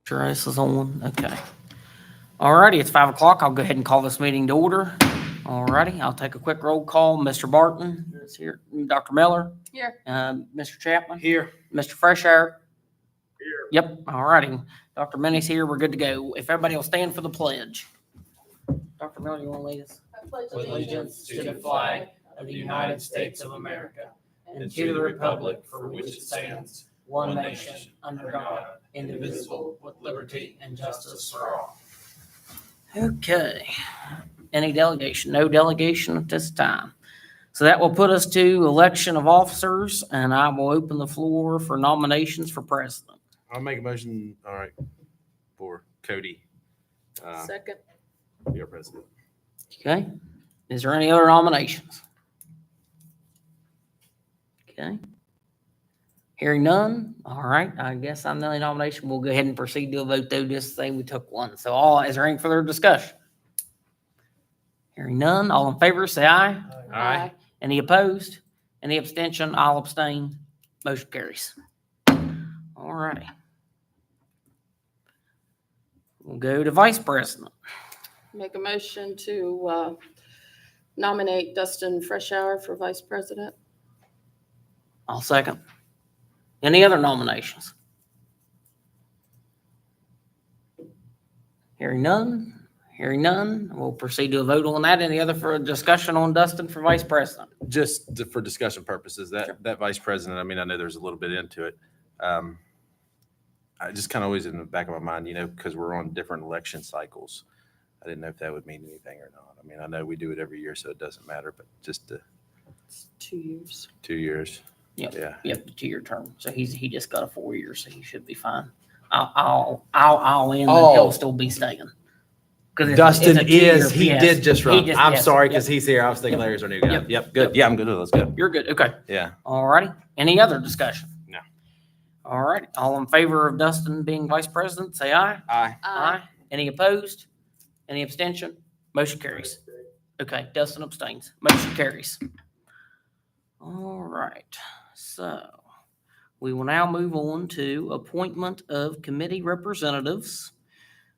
Trace is on. Okay. All righty, it's 5 o'clock. I'll go ahead and call this meeting to order. All righty, I'll take a quick roll call. Mr. Barton is here. Dr. Miller. Here. Mr. Chapman. Here. Mr. Freshour. Here. Yep. All righty. Dr. Minnie's here. We're good to go. If everybody will stand for the pledge. Dr. Miller, you want to lead us? I pledge Allegiance to the flag of the United States of America and to the republic for which it stands, one nation, under God, indivisible, with liberty and justice for all. Okay. Any delegation? No delegation at this time. So that will put us to election of officers, and I will open the floor for nominations for president. I'll make a motion, all right, for Cody, Second. be our president. Okay. Is there any other nominations? Okay. Hearing none. All right. I guess I'm the only nomination. We'll go ahead and proceed to a vote, though. Just say we took one. So is there any further discussion? Hearing none. All in favor, say aye. Aye. Any opposed? Any abstention? I'll abstain. Motion carries. All righty. We'll go to vice president. Make a motion to nominate Dustin Freshour for vice president. I'll second. Any other nominations? Hearing none. Hearing none. We'll proceed to a vote on that. Any other further discussion on Dustin for vice president? Just for discussion purposes, that vice president, I mean, I know there's a little bit into it. I just kind of always in the back of my mind, because we're on different election cycles. I didn't know if that would mean anything or not. I mean, I know we do it every year, so it doesn't matter, but just It's 2 years. 2 years. Yep. Yeah. Yep, the 2-year term. So he just got a 4 year, so he should be fine. I'll in and he'll still be staying. Dustin is, he did just run. He just- I'm yes, sorry, yep. because he's here. I was thinking Larry's our new guy. Yep. Yep, good. Yeah, I'm good. Let's go. You're good. Okay. Yeah. All righty. Any other discussion? No. All right. All in favor of Dustin being vice president, say aye. Aye. Any opposed? Any abstention? Motion carries. Okay, Dustin abstains. Motion carries. All right. So we will now move on to appointment of committee representatives.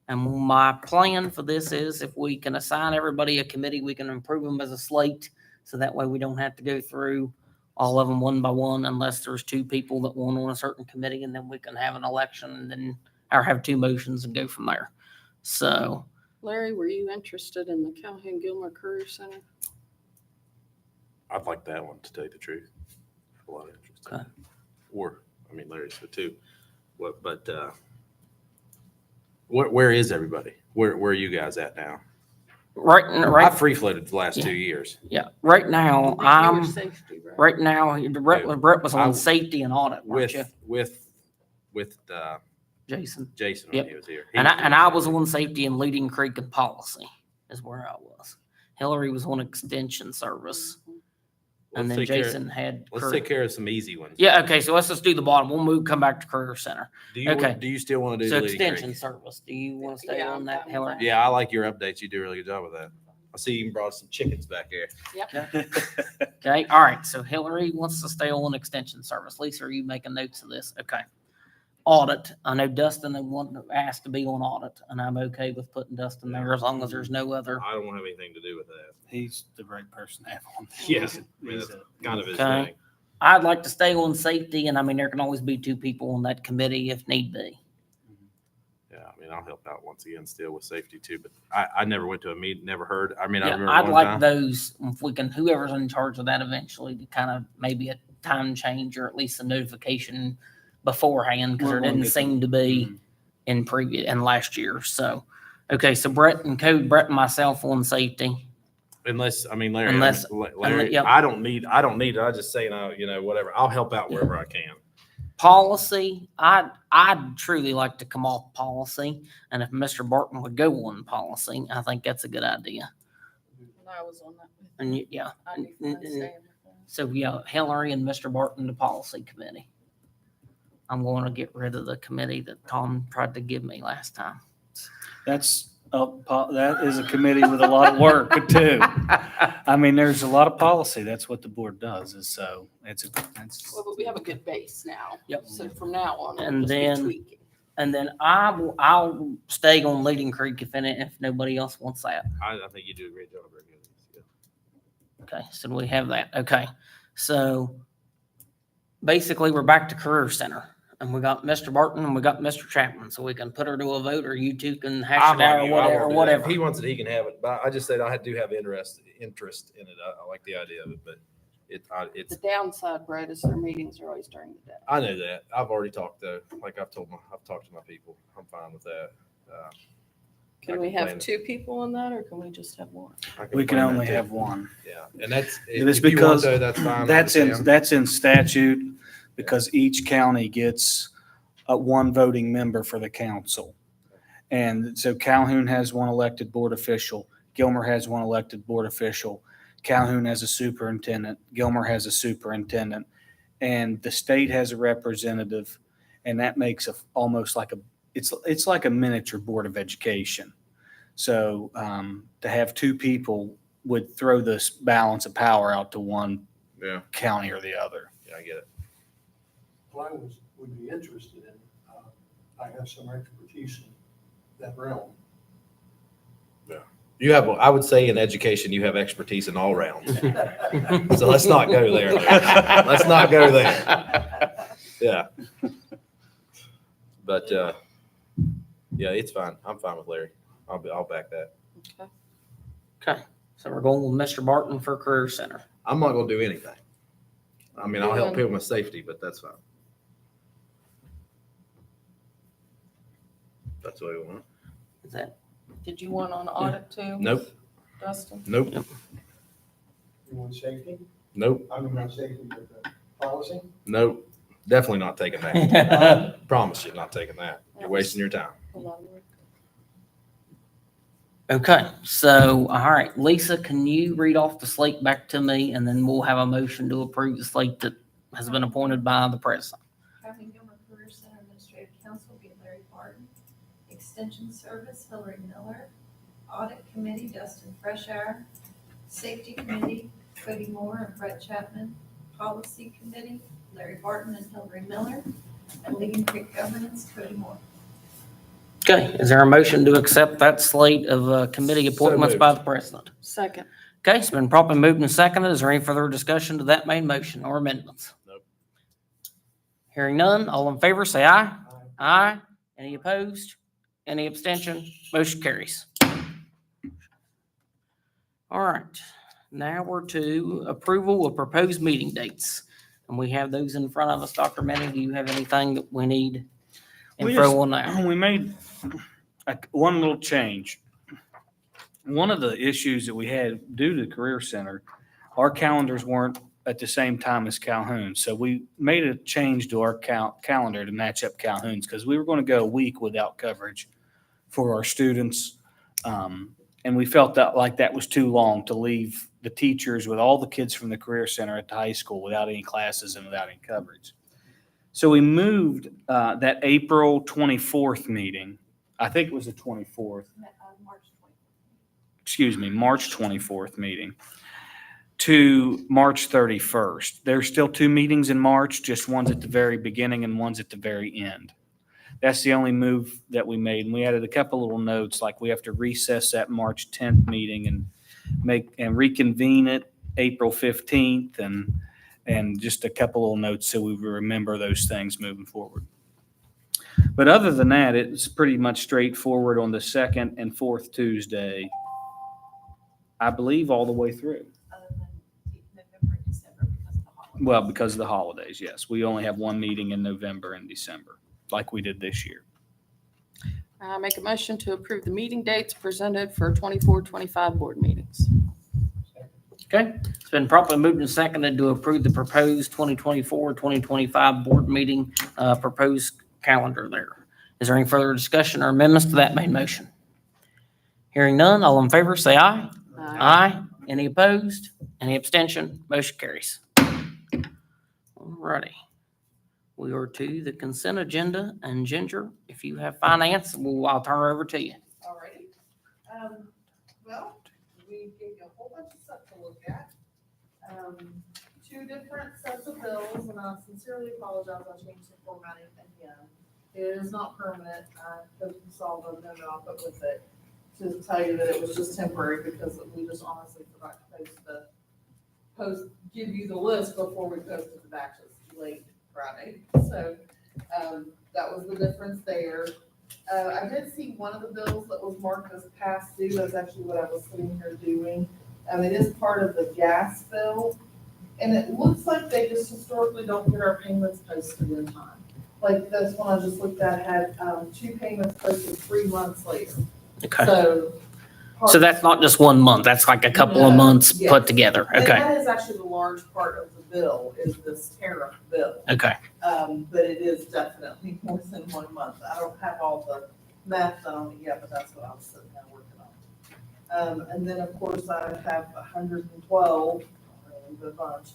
And my plan for this is if we can assign everybody a committee, we can improve them as a slate. So that way we don't have to go through all of them one by one unless there's 2 people that want on a certain committee, and then we can have an election and then or have 2 motions and go from there. So Larry, were you interested in the Calhoun Gilmer Career Center? I'd like that one, to tell you the truth. A lot of interest. Okay. Or, I mean, Larry's the 2. Where is everybody? Where are you guys at now? right, I've free floated the last 2 years. yeah. Right now, I think you were I'm safety, right? right now. Brett was on safety and audit, weren't you, With Jason? Jason when Yep. he was here. And I was on safety and leading Creek and policy is where I was. Hillary was on extension service, and then Jason had. Let's career. take care of some easy ones. Yeah. Okay. So let's just do the bottom. We'll come back to career center. Do you still want to do So the leading extension Creek? service. Do you want to stay Yeah, on that, I'm fine Hillary? with Yeah, I like your updates. You do a really good job with that. I see you even brought some chickens back there. Okay. All right. So Hillary wants to stay on extension service. Lisa, are you making notes of this? Okay. Audit. I know Dustin asked to be on audit, and I'm okay with putting Dustin there as long as there's no other. I don't want to have anything to do with that. He's the right person to have on. Yes. I mean, that's kind of his Okay. thing. I'd like to stay on safety, and I mean, there can always be 2 people on that committee if need be. Yeah, I mean, I'll help out once again still with safety too, but I never went to a meeting, never heard. I mean, I Yeah, remember I'd one like time. those, if we can, whoever's in charge of that eventually, to kind of maybe a time change or at least a notification beforehand, because there didn't seem to be in last year. So, okay, so Brett and myself on safety. Unless, I mean, Larry, Larry, yep. I don't need it. I just say, whatever. I'll help out wherever I can. Policy, I'd truly like to come off policy, and if Mr. Barton would go on policy, I think that's a good idea. I was on that. And yeah, I'd be fine staying with that. so yeah, Hillary and Mr. Barton, the policy committee. I'm going to get rid of the committee that Tom tried to give me last time. That is a committee with a lot of work too. I mean, there's a lot of policy. That's what the board does. Is so it's Well, but we have a good base now. Yep. So from now on, And it'll just be then- tweaking. And then I'll stay on Leading Creek if nobody else wants that. I think you do a great job. Okay, so we have that. Okay, so basically we're back to Career Center. And we got Mr. Barton and we got Mr. Chapman, so we can put her to a vote, or you two can hash it out, or whatever. If he wants it, he can have it. But I just said I do have interest in it. I like the idea of it, but it's. The downside, Brett, is their meetings are always during the day. I know that. I've already talked though. Like I've talked to my people. I'm fine with that. I Can we plan have it. 2 people on that, or can we just have 1? We can plan that only too. have one. Yeah, and that's It's if you want because to, that's fine. That's in statute, because each county gets one voting member for the council. And so Calhoun has one elected board official, Gilmer has one elected board official, Calhoun has a superintendent, Gilmer has a superintendent, and the state has a representative, and that makes almost like it's like a miniature board of education. So to have 2 people would throw this balance of power out to one Yeah, county or the other. yeah, I get it. Well, I would be interested in, I have some expertise in that realm. You have, I would say in education, you have expertise in all realms. So let's not go there. Let's not go there. Yeah. But, yeah, it's fine. I'm fine with Larry. I'll back that. Okay. Okay, so we're going with Mr. Barton for Career Center. I'm not gonna do anything. I mean, I'll help people with safety, but that's fine. That's what I want. Is that, Did you want on audit too? Nope, Dustin? nope, You want safety? nope, I mean, not safety, but the policy? nope. Definitely not taking that. Promise you, not taking that. You're wasting your time. Hold on, Rick. okay, so, all right, Lisa, can you read off the slate back to me, and then we'll have a motion to approve the slate that has been appointed by the president. Having Gilmer Career Center Administrative Council be Larry Barton. Extension Service Hillary Miller. Audit Committee Dustin Freshour. Safety Committee Cody Moore and Brett Chapman. Policy Committee Larry Barton and Hillary Miller. And Leading Creek Governance Cody Moore. Okay, is there a motion to accept that slate of committee appointments by the president? Second. Okay, it's been properly moved and seconded. Is there any further discussion to that main motion or amendments? Nope. Hearing none, all in favor, say aye. Aye. Any opposed? Any abstention? Motion carries. All right, now we're to approval of proposed meeting dates. And we have those in front of us. Dr. Manning, do you have anything that we need info on that? We made one little change. One of the issues that we had due to the Career Center, our calendars weren't at the same time as Calhoun. So we made a change to our calendar to match up Calhoun's, because we were going to go a week without coverage for our students. And we felt that was too long to leave the teachers with all the kids from the Career Center at the high school without any classes and without any coverage. So we moved that April 24th meeting. I think it was the 24th. March 20th. March 24th meeting to March 31st. There's still 2 meetings in March, just one's at the very beginning and one's at the very end. That's the only move that we made. And we added a couple little notes, like we have to recess that March 10th meeting and reconvene it April 15th and just a couple little notes so we remember those things moving forward. But other than that, it's pretty much straightforward on the 2nd and 4th Tuesday, I believe, all the way through. Other than November and December because of the holidays. Well, because of the holidays, yes. We only have one meeting in November and December, like we did this year. I make a motion to approve the meeting dates presented for 24-25 board meetings. Okay, it's been properly moved and seconded to approve the proposed 2024-2025 board meeting proposed calendar there. Is there any further discussion or amendments to that main motion? Hearing none, all in favor, say aye. Aye. Any opposed? Any abstention? Motion carries. Alrighty. We are to the consent agenda, and Ginger, if you have finance, I'll turn it over to you. Alrighty. Well, we gave you a whole bunch of stuff to look at. 2 different sets of bills, and I sincerely apologize, I changed the formatting again. It is not permanent. I hope you saw the memo I put with it to tell you that it was just temporary because we just honestly forgot to give you the list before we posted the batches late Friday. So, that was the difference there. I did see one of the bills that was marked as past due. That's actually what I was sitting here doing. It is part of the gas bill. And it looks like they just historically don't get our payments posted in time. Like this one I just looked at had, 2 payments posted 3 months later. Okay. So. So that's not just 1 month, that's like a couple of No, months yes. put together. And Okay, that is actually the large part of the bill, is this tariff bill. okay. But it is definitely more than 1 month. I don't have all the math done on it yet, but that's what I was sitting there working on. And then, of course, I have 112, a bunch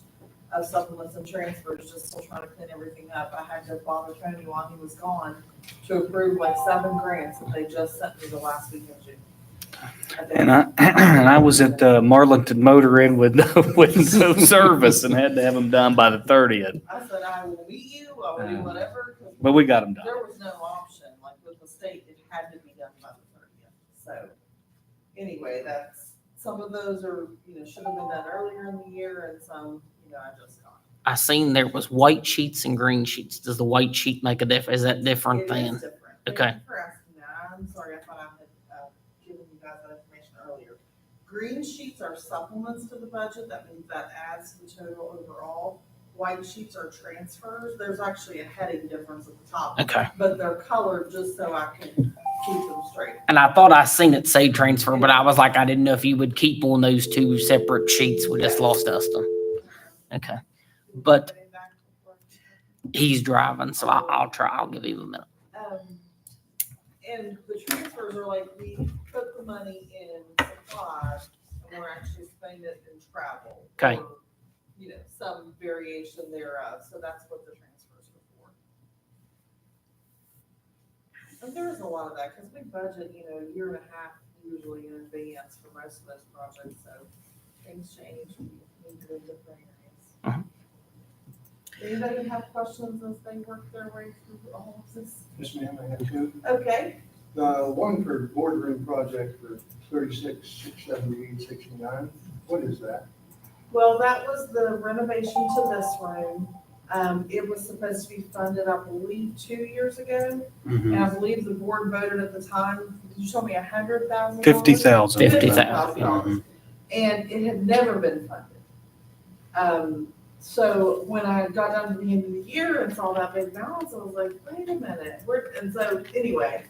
of supplements and transfers, just still trying to clean everything up. I had to bother Tony while he was gone to approve like 7 grants that they just sent me the last week of June. And I was at Marlington Motor Inn with no service and had to have them done by the 30th. I said, I will meet you, I will do whatever. 'Cause But we got them done. there was no option, like with the state, it had to be done by the 30th. So anyway, some of those are, should have been done earlier in the year and some, I just got. I seen there was white sheets and green sheets. Does the white sheet make a difference? Is that different It than? is different. Thank Okay. you for asking that. I'm sorry, I thought I had given you guys that information earlier. Green sheets are supplements to the budget. That means that adds to the total overall. White sheets are transfers. There's actually a heading difference at the top. Okay. But they're colored just so I can keep them straight. And I thought I seen it say transfer, but I was like, I didn't know if you would keep on those 2 separate sheets. We just lost Dustin. Okay. But he's driving, so I'll try. I'll give him a minute. And the transfers are like, we put the money in supplies and we're actually spending it in travel. Okay. Or, some variation thereof. So that's what the transfers are for. And there's a lot of that because we budget, a year and a half usually in advance for most of those projects. So things change. We need to do different areas. Anybody have questions as they work their way through all of this? Yes, ma'am, I have 2. Okay. One for boardroom project for 36,678,69. What is that? Well, that was the renovation to this room. It was supposed to be funded, I believe, 2 years ago. And I believe the board voted at the time, did you tell me $100,000? 50,000. $50,000. And it had never been funded. So when I got down to the end of the year and saw that big balance, I was like, wait a minute. And so anyway,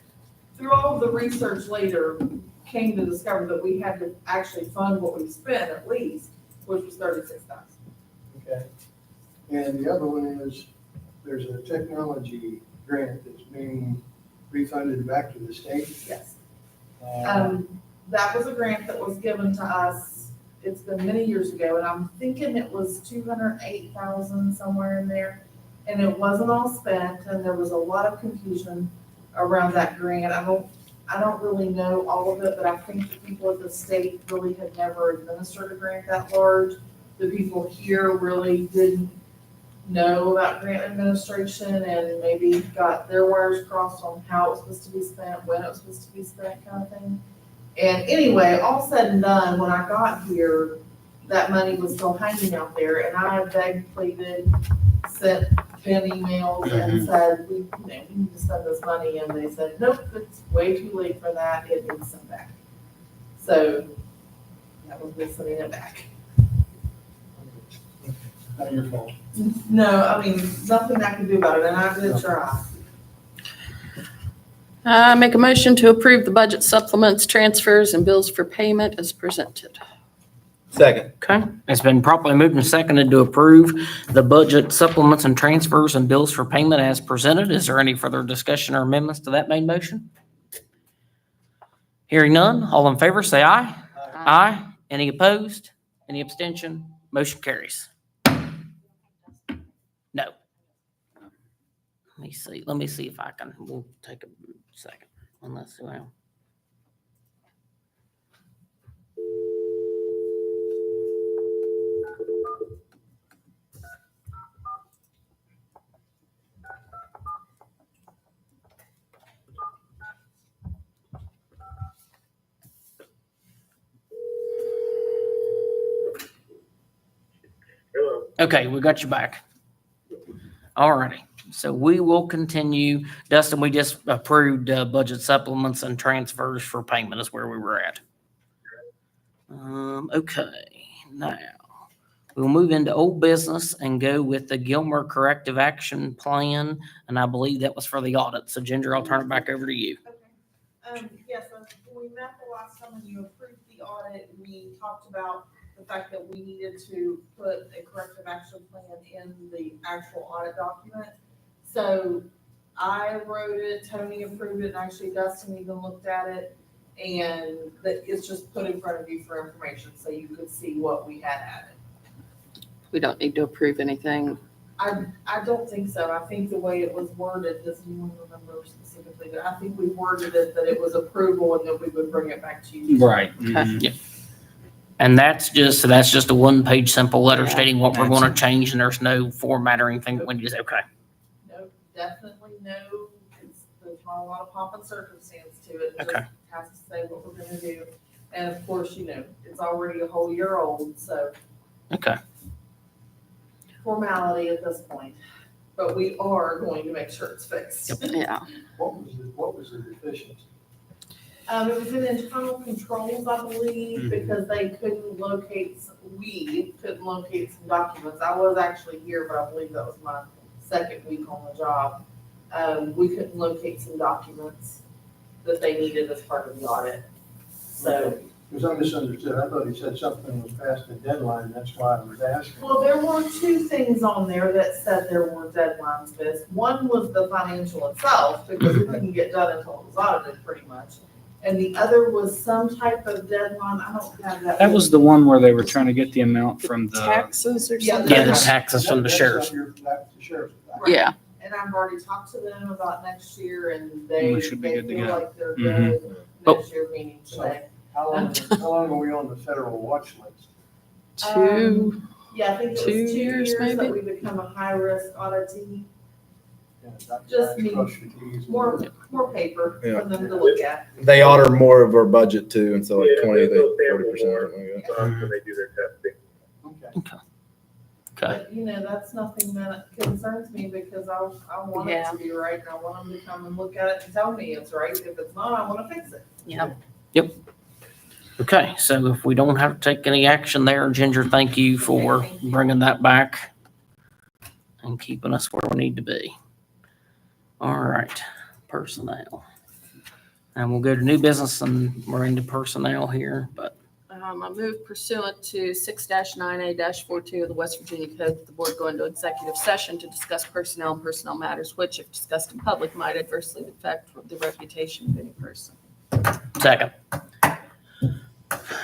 through all of the research later, came to discover that we had to actually fund what we spent at least, which was $36,000. Okay. And the other one is, there's a technology grant that's being refunded back to the state. Yes. Uh, That was a grant that was given to us. It's been many years ago, and I'm thinking it was 208,000 somewhere in there. And it wasn't all spent, and there was a lot of confusion around that grant. I don't really know all of it, but I think the people at the state really had never administered a grant that large. The people here really didn't know about grant administration and maybe got their wires crossed on how it was supposed to be spent, when it was supposed to be spent, kind of thing. And anyway, all said and done, when I got here, that money was still hanging out there, and I begged, pleaded, sent Ben emails and said, we need to spend this money, and they said, nope, it's way too late for that, it needs sent back. So, that was me sending it back. Not your fault. No, I mean, nothing I can do about it, and I did try. I make a motion to approve the budget supplements, transfers, and bills for payment as presented. Second. Okay, it's been properly moved and seconded to approve the budget supplements and transfers and bills for payment as presented. Is there any further discussion or amendments to that main motion? Hearing none, all in favor, say aye. Aye. Any opposed? Any abstention? Motion carries. No. Let me see if I can, we'll take a second. Unless, well. Okay, we got you back. All righty. So we will continue. Dustin, we just approved budget supplements and transfers for payment is where we were at. Okay, now we'll move into old business and go with the Gilmer Corrective Action Plan. And I believe that was for the audit. So Ginger, I'll turn it back over to you. Yes, when we met the last time and you approved the audit, we talked about the fact that we needed to put a corrective action plan in the actual audit document. So I wrote it, Tony approved it, and actually Dustin even looked at it. And that it's just put in front of you for information, so you could see what we had added. We don't need to approve anything. I don't think so. I think the way it was worded, does anyone remember specifically, but I think we worded it that it was approval and that we would bring it back to you. Right. Yeah. And that's just a one-page simple letter stating what we're going to That's it. change, and there's no format or anything. When you just, okay. No, definitely no, there's not a lot of pomp and circumstance to it. It Okay. just has to say what we're gonna do. And of course, it's already a whole year old, so Okay. formality at this point. But we are going to make sure it's fixed. Yeah. What was the deficiency? It was in internal controls, I believe, because we couldn't locate some documents. I was actually here, but I believe that was my second week on the job. We couldn't locate some documents that they needed as part of the audit. So, Because I misunderstood. I thought he said something was past the deadline. That's why I was asking. well, there were two things on there that said there were deadlines missed. One was the financial itself, because it couldn't get done until it was audited pretty much. And the other was some type of deadline. I don't have that. That was the one where they were trying to get the amount from the, Taxes or Yeah, something? Yeah, the taxes from the That's sheriff's. That's the sheriff's. Right. Yeah. And I've already talked to them about next year, and they We should be good to feel go. like they're Mhm. good Oh. next year meeting today. How long are we on the federal watch list? Two, Yeah, I think it was 2 2 years, years that maybe? we become a high-risk auditee. Yeah, Dr. Just Max me. crushed the keys. More paper Yeah. for them to look at. They honor more of our budget too, and so like 20, 30% or something like that. when they do their testing. Okay. Okay. But, that's nothing that concerns me because I want it Yeah. to be right and I want them to come and look at it and tell me it's right. If it's not, I want to fix it. yeah. Okay, so if we don't have to take any action there, Ginger, thank you for Thank you. bringing that back and keeping us where we need to be. All right, personnel. And we'll go to new business and we're into personnel here, but I move pursuant to 6-9A-42 of the West Virginia Code that the board go into executive session to discuss personnel and personnel matters, which if discussed in public might adversely affect the reputation of any person. second.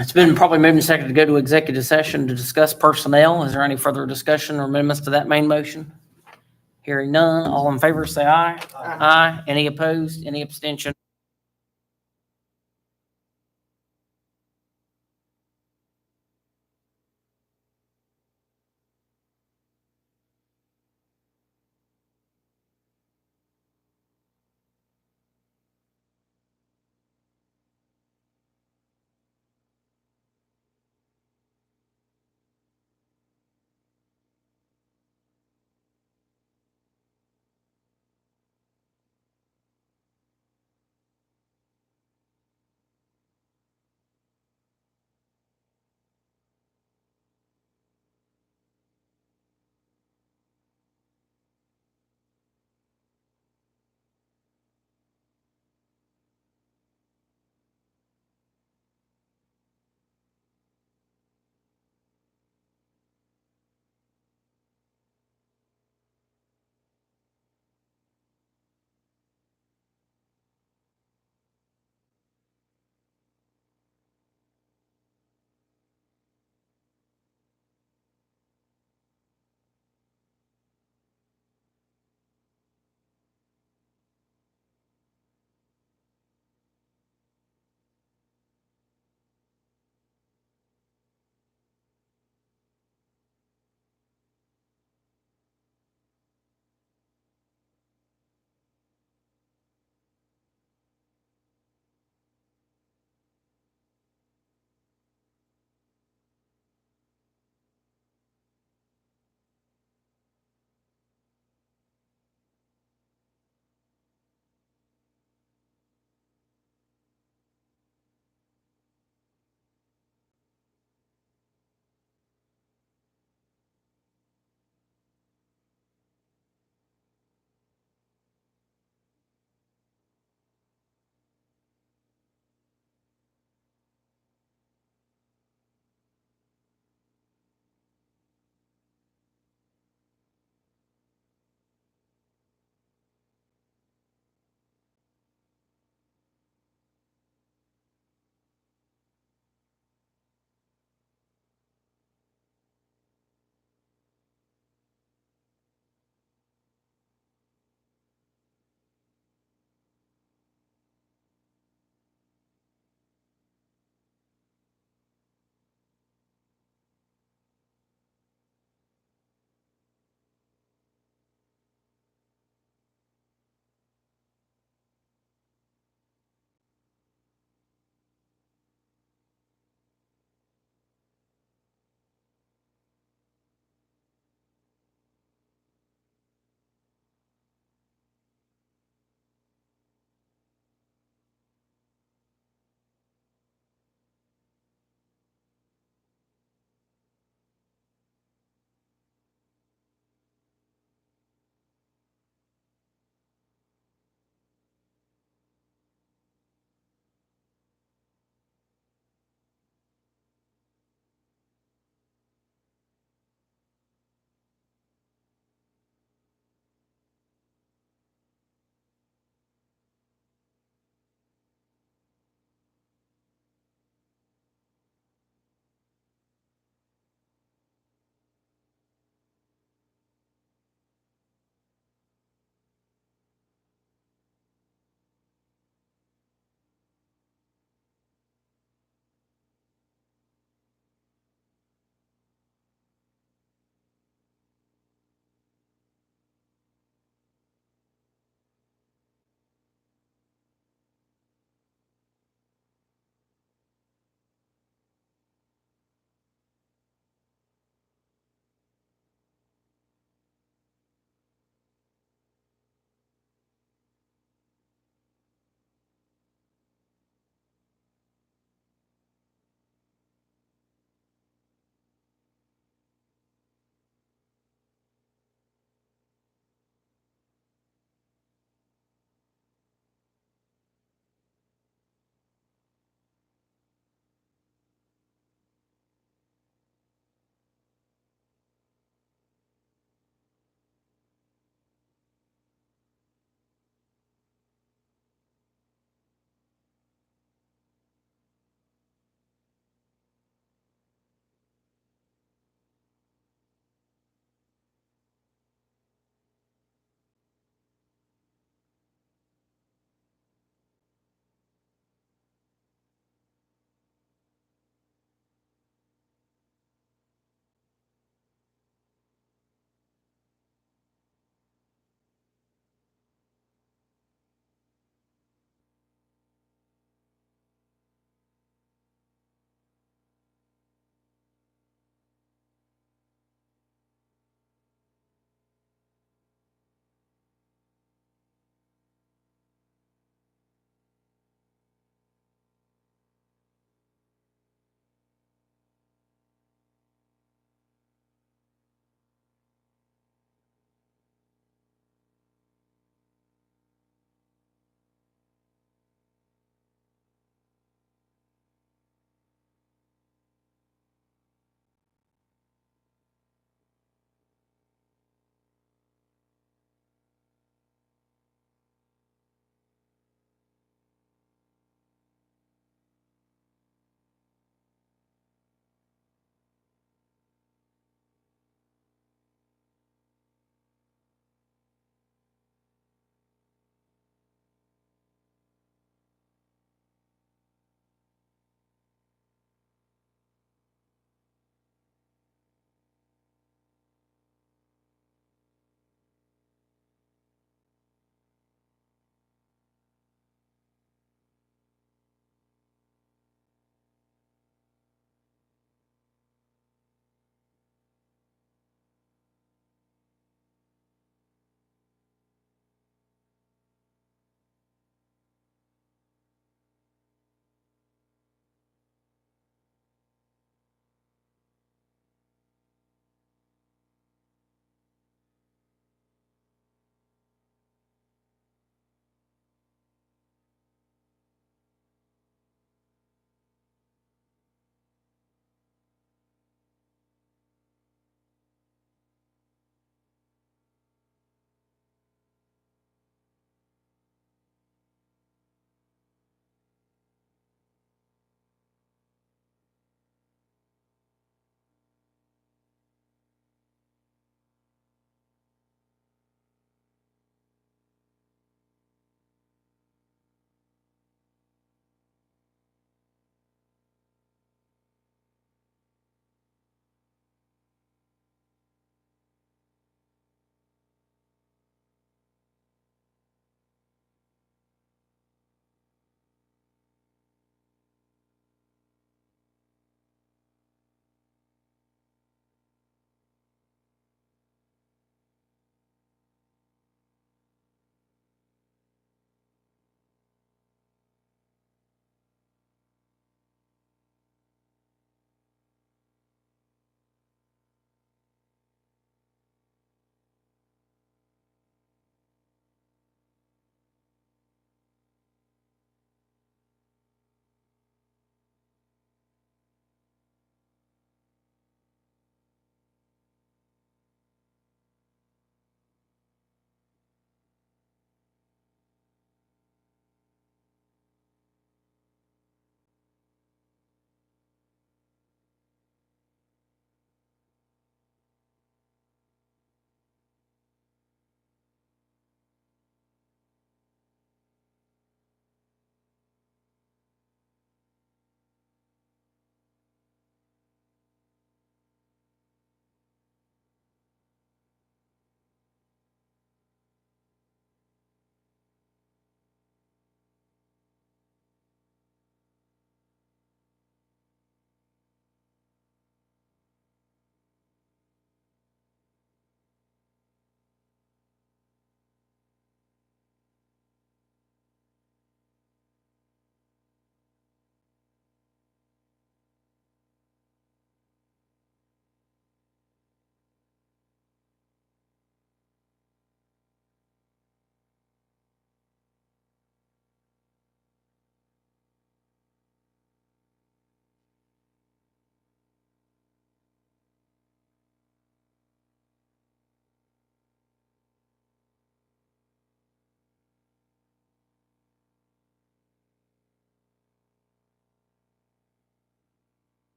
It's been probably moved and seconded to go to executive session to discuss personnel. Is there any further discussion or amendments to that main motion? Hearing none, all in favor say aye. Aye. Any opposed? Any abstention?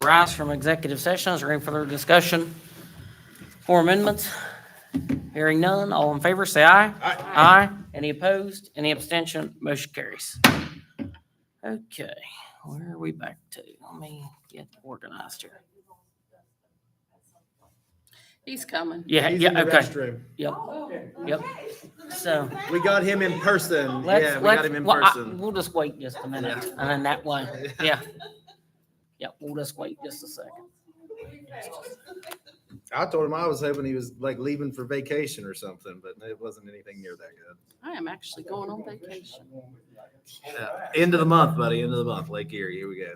rise from executive session. Is there any further discussion or amendments? Hearing none, all in favor, say aye. Aye. Aye. Any opposed? Any abstention? Motion carries. Okay, where are we back to? Let me get organized here. He's coming. Yeah, He's yeah, in the okay. restroom. Yep. So We got him in person. let's, Yeah, we got him in person. we'll just wait just a minute, and then that way, yeah. Yep, we'll just wait just a second. I told him I was hoping he was like leaving for vacation or something, but it wasn't anything near that good. I am actually going on vacation. End of the month, buddy. End of the month. Lake Erie. Here we go.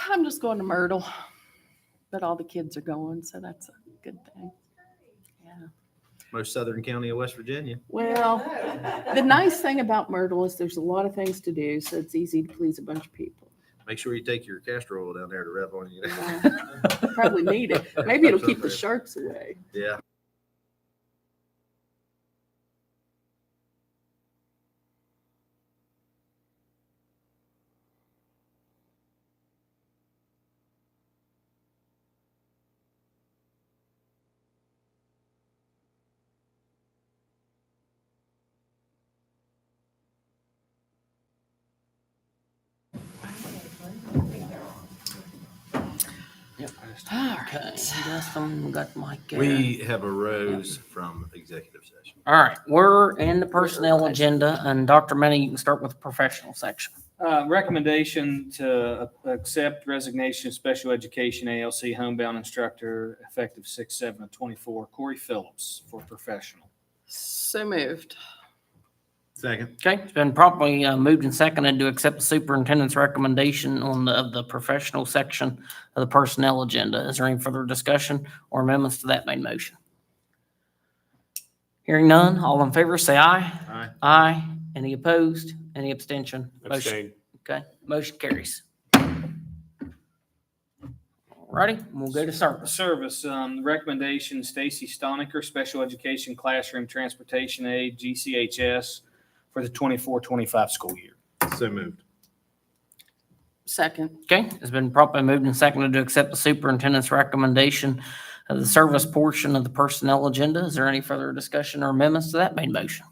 I'm just going to Myrtle, but all the kids are going, so that's a good thing. Yeah. Most southern county of West Virginia. Well, the nice thing about Myrtle is there's a lot of things to do, so it's easy to please a bunch of people. Make sure you take your castor oil down there to rev on you. Probably need it. Maybe it'll keep the sharks away. Yeah. Okay, Justin, got Mike here. We have arose from executive session. All right, we're in the personnel agenda, and Dr. Manny, you can start with the professional section. Recommendation to accept resignation of special education ALC homebound instructor effective 6/7/24, Corey Phillips for professional. So moved. Second. Okay, it's been properly moved and seconded to accept the superintendent's recommendation of the professional section of the personnel agenda. Is there any further discussion or amendments to that main motion? Hearing none, all in favor, say aye. Aye. Aye. Any opposed? Any abstention? Motion. Abstain. Okay, motion carries. Alrighty, we'll go to service. Service, recommendation, Stacy Stoniker, special education classroom transportation aide, GCHS, for the 24-25 school year. So moved. Second. Okay, it's been properly moved and seconded to accept the superintendent's recommendation of the service portion of the personnel agenda. Is there any further discussion or amendments to that main motion?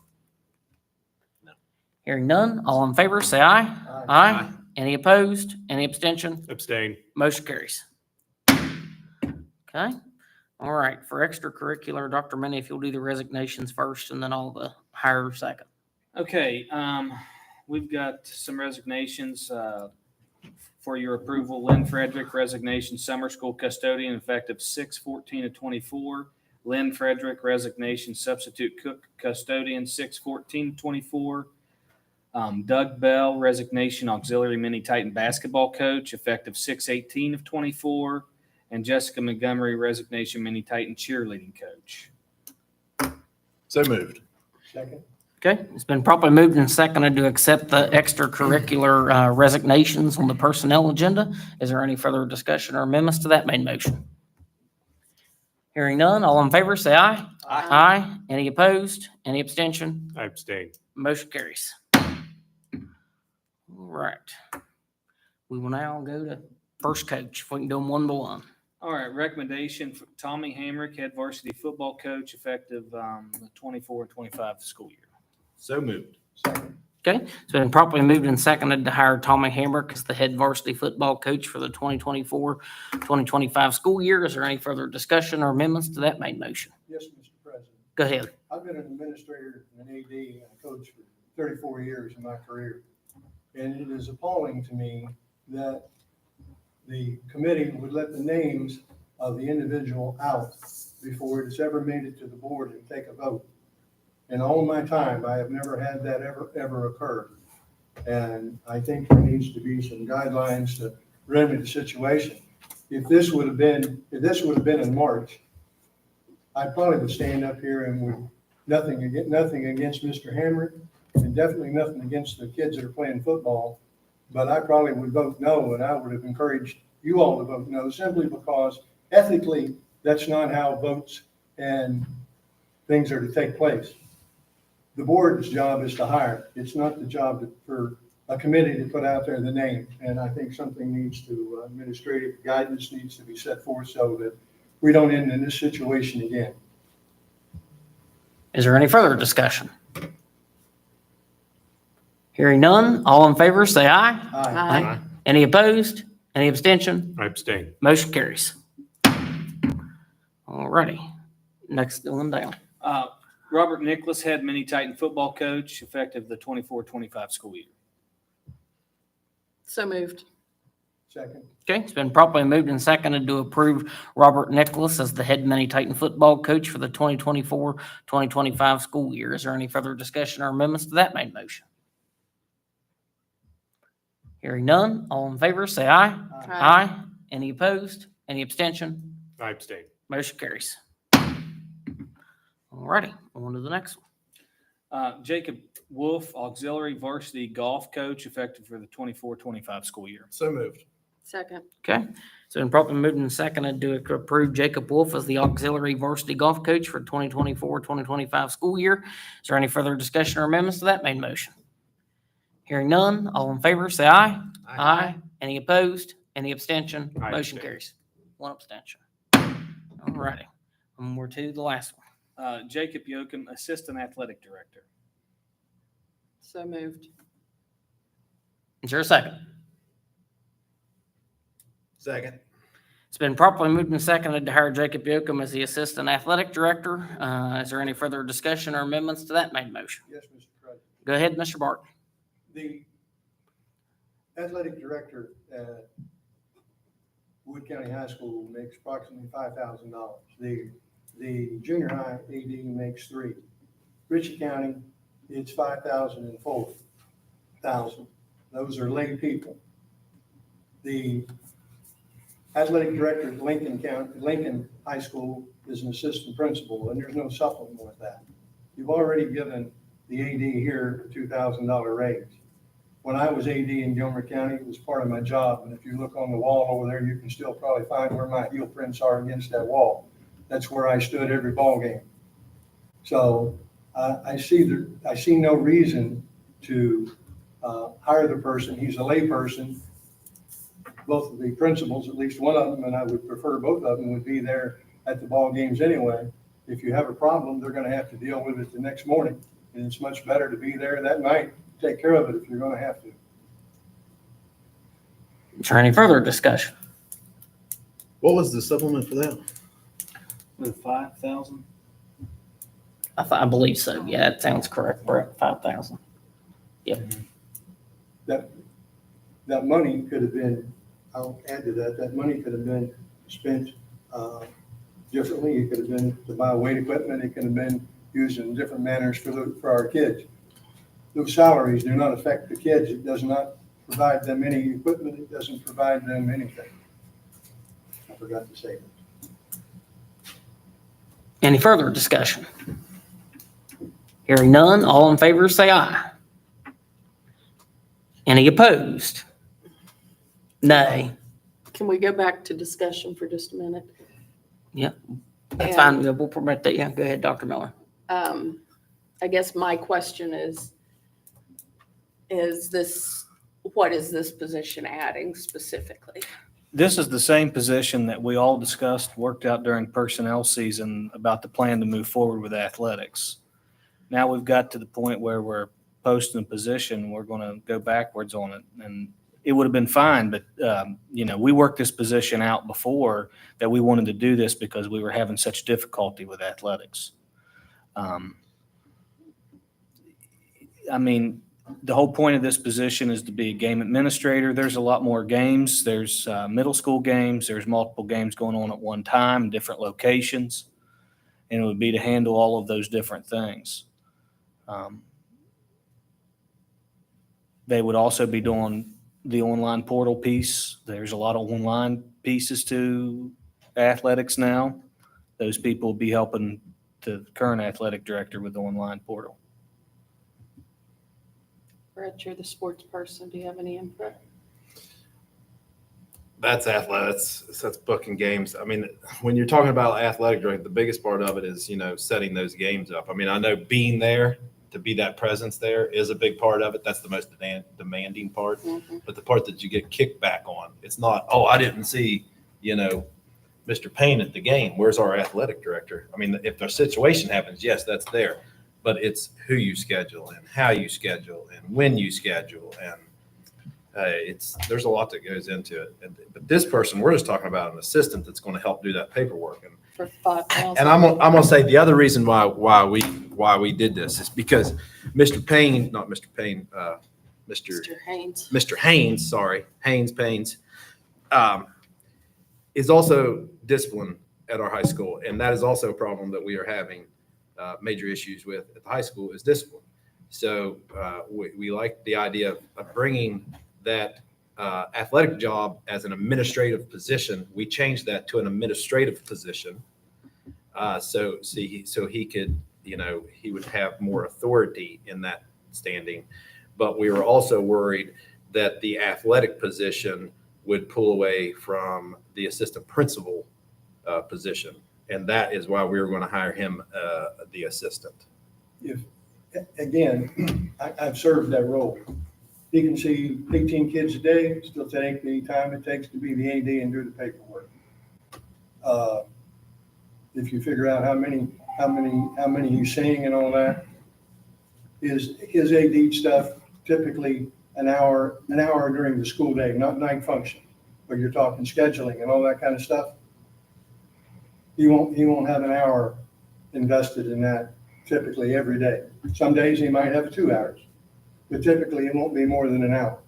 No. Hearing none, all in favor, say aye. Aye. Any opposed? Any abstention? Abstain. Motion carries. Okay, all right, for extracurricular, Dr. Minnie, if you'll do the resignations first and then all the hires second. Okay, we've got some resignations for your approval. Lynn Frederick, resignation, summer school custodian, effective 6/14/24. Lynn Frederick, resignation, substitute cook custodian, 6/14/24. Doug Bell, resignation, auxiliary mini Titan basketball coach, effective 6/18/24. And Jessica Montgomery, resignation, mini Titan cheerleading coach. So moved. Second. Okay, it's been properly moved and seconded to accept the extracurricular resignations on the personnel agenda. Is there any further discussion or amendments to that main motion? Hearing none, all in favor, say aye. Aye. Any opposed? Any abstention? I abstain. Motion carries. All right. We will now go to first coach, if we can do them one by one. All right, recommendation for Tommy Hamrick, head varsity football coach, effective the 24-25 school year. So moved. Second. Okay, it's been properly moved and seconded to hire Tommy Hamrick as the head varsity football coach for the 2024-2025 school year. Is there any further discussion or amendments to that main motion? Yes, Mr. President. Go ahead. I've been an administrator, an AD, and a coach for 34 years in my career. And it is appalling to me that the committee would let the names of the individual out before it's ever made it to the board and take a vote. In all my time, I have never had that ever occur. And I think there needs to be some guidelines to remedy the situation. If this would have been in March, I probably would stand up here and would nothing against Mr. Hamrick, and definitely nothing against the kids that are playing football. But I probably would vote no, and I would have encouraged you all to vote no, simply because ethically, that's not how votes and things are to take place. The board's job is to hire. It's not the job for a committee to put out there the name. And I think something needs to, administrative guidance needs to be set forth so that we don't end in this situation again. Is there any further discussion? Hearing none, all in favor, say aye. Aye. Any opposed? Any abstention? I abstain. Motion carries. All righty, next one down. Robert Nicholas, head Mini Titan football coach, effective the 24-25 school year. So moved. Second. Okay, it's been properly moved and seconded to approve Robert Nicholas as the head Mini Titan football coach for the 2024-2025 school year. Is there any further discussion or amendments to that main motion? Hearing none, all in favor, say aye. Aye. Any opposed? Any abstention? I abstain. Motion carries. All righty, on to the next one. Jacob Wolf, auxiliary varsity golf coach, effective for the 24-25 school year. So moved. Second. Okay, so been properly moved and seconded to approve Jacob Wolf as the auxiliary varsity golf coach for 2024-2025 school year. Is there any further discussion or amendments to that main motion? Hearing none, all in favor, say aye. Aye. Any opposed? Any abstention? I Motion abstain. carries. One abstention. All righty, and we're to the last one. Jacob Yoakum, assistant athletic director. So moved. Is there a second? Second. It's been properly moved and seconded to hire Jacob Yoakum as the assistant athletic director. Is there any further discussion or amendments to that main motion? Yes, Mr. President. Go ahead, Mr. Barton. The athletic director at Wood County High School makes approximately $5,000. The junior high AD makes $3,000. Ritchie County, it's $5,000 and $4,000. Those are lay people. The athletic director at Lincoln High School is an assistant principal, and there's no supplement with that. You've already given the AD here a $2,000 raise. When I was AD in Gilmer County, it was part of my job, and if you look on the wall over there, you can still probably find where my heel prints are against that wall. That's where I stood every ball game. So I see no reason to hire the person. He's a lay person. Both of the principals, at least one of them, and I would prefer both of them, would be there at the ball games anyway. If you have a problem, they're going to have to deal with it the next morning, and it's much better to be there that night. Take care of it if you're going to have to. Is there any further discussion? What was the supplement for that? With 5,000? I believe so. Yeah, that sounds correct, Brett. 5,000. That money could have been, I'll add to that money could have been spent differently. It could have been to buy weight equipment. It could have been used in different manners for our kids. Those salaries do not affect the kids. It does not provide them any equipment. It doesn't provide them anything. I forgot to say that. Any further discussion? Hearing none, all in favor say aye. Any opposed? Nay. Can we go back to discussion for just a minute? That's fine. We'll permit that. Yeah, go ahead, Dr. Miller. I guess my question is what is this position adding specifically? This is the same position that we all discussed, worked out during personnel season about the plan to move forward with athletics. Now we've got to the point where we're posting a position, we're going to go backwards on it. And it would have been fine, but, we worked this position out before that we wanted to do this because we were having such difficulty with athletics. The whole point of this position is to be a game administrator. There's a lot more games. There's middle school games. There's multiple games going on at one time, different locations. And it would be to handle all of those different things. They would also be doing the online portal piece. There's a lot of online pieces to athletics now. Those people will be helping the current athletic director with the online portal. Brett, you're the sports person. Do you have any input? That's athletics. That's booking games. When you're talking about athletic director, the biggest part of it is, setting those games up. I know being there to be that presence there is a big part of it. That's the most demanding part. Mhm. But the part that you get kickback on, it's not, oh, I didn't see, Mr. Payne at the game. Where's our athletic director? I mean, if the situation happens, yes, that's there. But it's who you schedule and how you schedule and when you schedule. And there's a lot that goes into it. But this person, we're just talking about an assistant that's going to help do that paperwork. For 5,000. And I'm gonna say the other reason why we did this is because Mr. Payne, not Mr. Payne, Mr. Haynes. Mr. Haynes, sorry, Haynes, is also disciplined at our high school, and that is also a problem that we are having major issues with at the high school is discipline. So we like the idea of bringing that athletic job as an administrative position. We changed that to an administrative position. So he could, he would have more authority in that standing. But we were also worried that the athletic position would pull away from the assistant principal position. And that is why we were going to hire him, the assistant. Again, I've served that role. He can see 18 kids a day, still take the time it takes to be the AD and do the paperwork. If you figure out how many he's seeing and all that, his AD stuff typically an hour during the school day, not night function, where you're talking scheduling and all that kind of stuff. He won't have an hour invested in that typically every day. Some days he might have 2 hours, but typically it won't be more than an hour.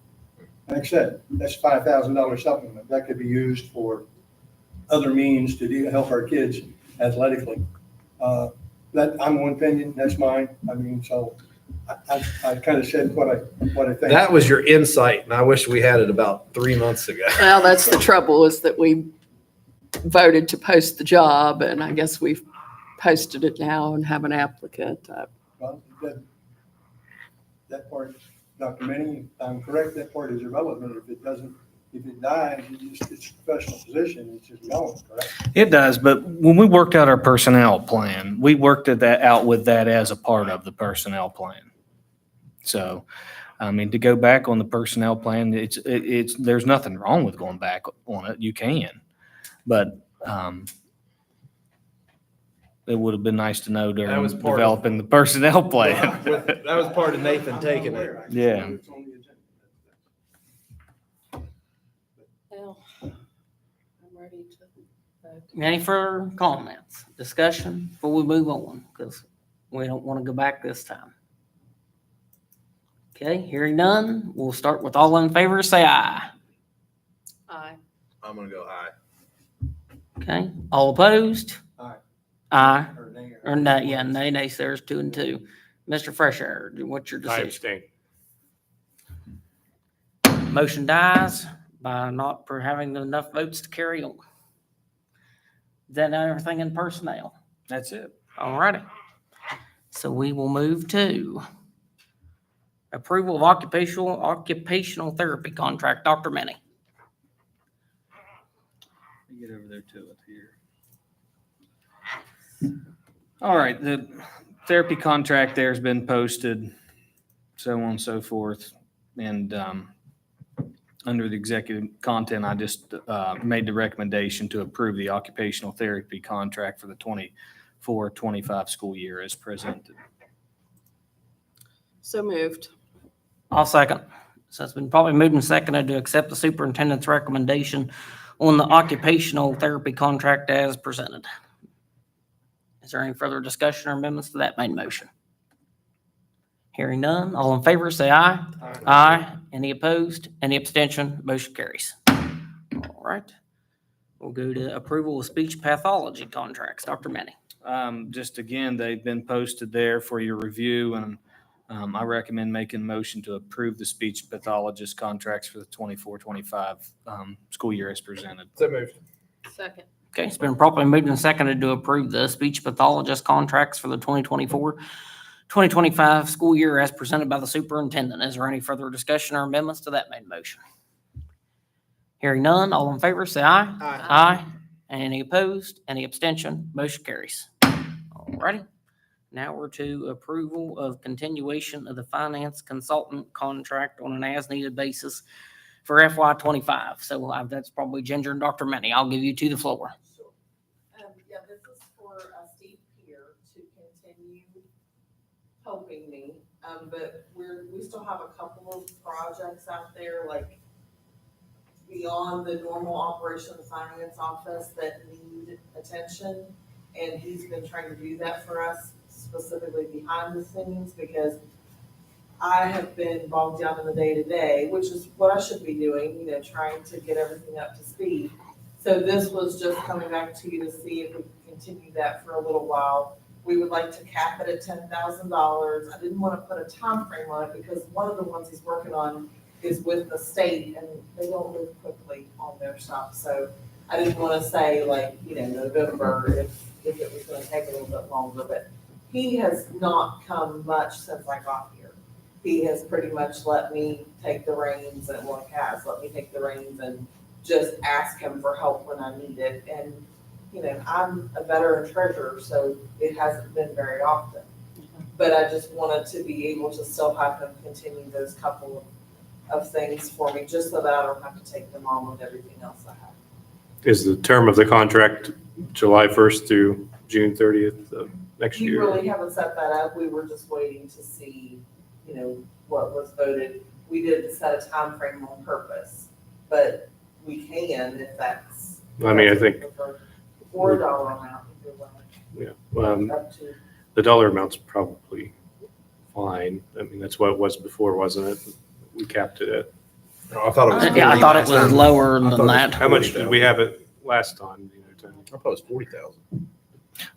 Like I said, that's $5,000 supplement. That could be used for other means to help our kids athletically. That, I'm one opinion, that's mine. I mean, so I kind of said what I think. That was your insight, and I wish we had it about 3 months ago. Well, that's the trouble, is that we voted to post the job, and I guess we've posted it now and have an applicant. Well, that part, Dr. Minnie, I'm correct, that part is irrelevant. If it dies, it's a professional position, it's just going, correct? It does, but when we worked out our personnel plan, we worked out with that as a part of the personnel plan. So, I mean, to go back on the personnel plan, there's nothing wrong with going back on it. You can, but it would have been nice to know during That was part of- developing the personnel plan. That was part of Nathan taking it. Yeah. It's on the agenda. Well, I'm ready to vote. Any further comments, discussion before we move on? Because we don't want to go back this time. Okay, hearing none, we'll start with all in favor, say aye. Aye. I'm gonna go aye. Okay, all opposed? Aye. Aye. Or nay, Or nay, yeah, nay, so there's 2 and 2. Mr. Freshour, what's your I decision? abstain. Motion dies by not having enough votes to carry on. Is that everything in personnel? That's it. All righty. So we will move to approval of occupational therapy contract. Dr. Minnie. Let me get over there to it here. All right, the therapy contract there has been posted, so on and so forth. And under the executive content, I just made the recommendation to approve the occupational therapy contract for the 24-25 school year as presented. So moved. I'll second. So it's been probably moved and seconded to accept the superintendent's recommendation on the occupational therapy contract as presented. Is there any further discussion or amendments to that main motion? Hearing none, all in favor, say aye. Aye. Any opposed? Any abstention? Motion carries. All right. We'll go to approval of speech pathology contracts. Dr. Manning. Just again, they've been posted there for your review, and I recommend making a motion to approve the speech pathologist contracts for the 24-25 school year as presented. So moved. Second. Okay, it's been properly moved and seconded to approve the speech pathologist contracts for the 2024-2025 school year as presented by the superintendent. Is there any further discussion or amendments to that main motion? Hearing none, all in favor, say aye. Aye. Any opposed? Any abstention? Motion carries. All righty. Now we're to approval of continuation of the finance consultant contract on an as-needed basis for FY25. So that's probably Ginger and Dr. Manny. I'll give you to the floor. Yeah, this is for Steve Peer to continue helping me. But we still have a couple of projects out there, like beyond the normal operation of the finance office that need attention. And he's been trying to do that for us, specifically behind the scenes, because I have been bogged down in the day-to-day, which is what I should be doing, you know, trying to get everything up to speed. So this was just coming back to you to see if we can continue that for a little while. We would like to cap it at $10,000. I didn't want to put a time frame on it because one of the ones he's working on is with the state and they don't move quickly on their stuff. So I didn't want to say like, you know, November if it was going to take a little bit longer, but he has not come much since I got here. He has pretty much let me take the reins and well, has let me take the reins and just ask him for help when I need it. And, you know, I'm a veteran treasurer, so it hasn't been very often. But I just wanted to be able to still have him continue those couple of things for me, just so that I don't have to take them on with everything else I have. Is the term of the contract July 1st through June 30th of next You year? really haven't set that up. We were just waiting to see, you know, what was voted. We didn't set a time frame on purpose, but we can if that's. I mean, I think, Or a dollar amount, if you're willing. yeah, Up to. the dollar amount's probably fine. I mean, that's what it was before, wasn't it? We capped it at. I thought it was. Yeah, I thought it was lower I thought it than was that. How much did we have it last time? Do you know, Tony? I thought it was 40,000.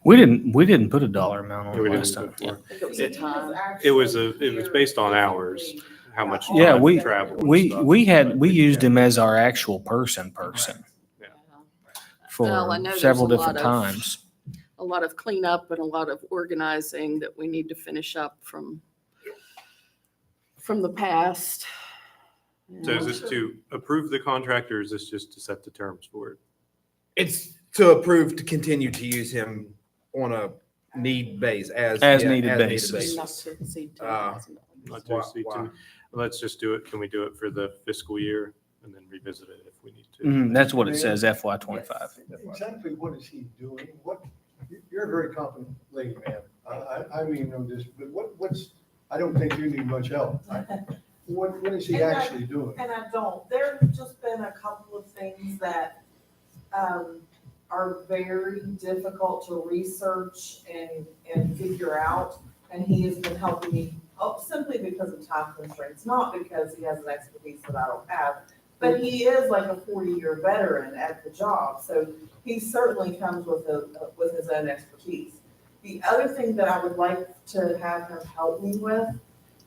We didn't put a dollar amount on We it didn't last time. before. I think it was a time. It was based on hours, how much Yeah, time we- travel and We stuff. we used him as our actual person Well, I for know there's several a lot different of- times. A lot of cleanup and a lot of organizing that we need to finish up from the past. So is this to approve the contract or is this just to set the terms for it? It's to approve to continue to use him on a need base As yeah, needed basis. Not to exceed Uh, $10,000. Not to exceed Why? 10. Let's just do it. Can we do it for the fiscal year and then revisit it if we need to? That's what it says, FY25. Exactly what is he doing? You're a very competent lady, man. I mean, no, this, but what's, I don't think you need much help. What is he actually doing? And I don't. There have just been a couple of things that are very difficult to research and figure out. And he has been helping me simply because of time constraints, not because he has an expertise that I don't have. But he is like a 40-year veteran at the job, so he certainly comes with his own expertise. The other thing that I would like to have him help me with,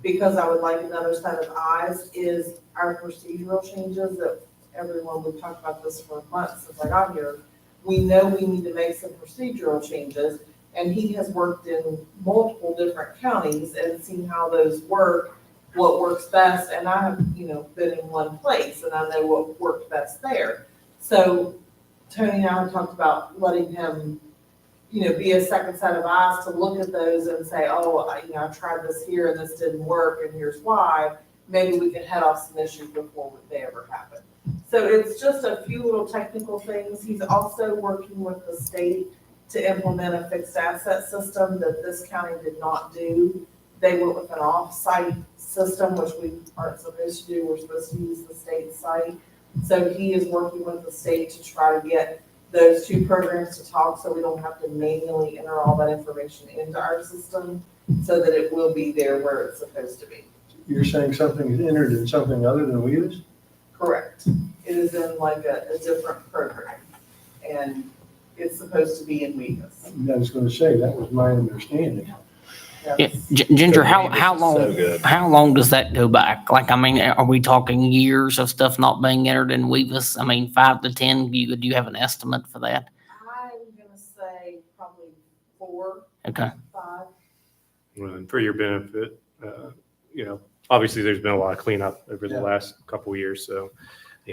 because I would like another set of eyes, is our procedural changes that everyone, we've talked about this for months since I got here. We know we need to make some procedural changes, and he has worked in multiple different counties and seen how those work, what works best, and I have, you know, been in one place and I know what worked best there. So Tony and I have talked about letting him, you know, be a second set of eyes to look at those and say, oh, I tried this here and this didn't work and here's why. Maybe we can head off some issues before they ever happen. So it's just a few little technical things. He's also working with the state to implement a fixed asset system that this county did not do. They went with an off-site system, which we aren't supposed to do. We're supposed to use the state site. So he is working with the state to try to get those two programs to talk so we don't have to manually enter all that information into our system so that it will be there where it's supposed to be. You're saying something is entered in something other than WEDA's? Correct. It is in like a different program and it's supposed to be in WEDA's. I was going to say, that was my understanding. Yeah, Ginger, how So good. long does that go back? Like, I mean, are we talking years of stuff not being entered in Weavis? I mean, 5 to 10, do you have an estimate for that? I'm gonna say probably 4, Okay. 5. Well, and for your benefit, you know, obviously there's been a lot of cleanup over the Yeah. last couple of years. So,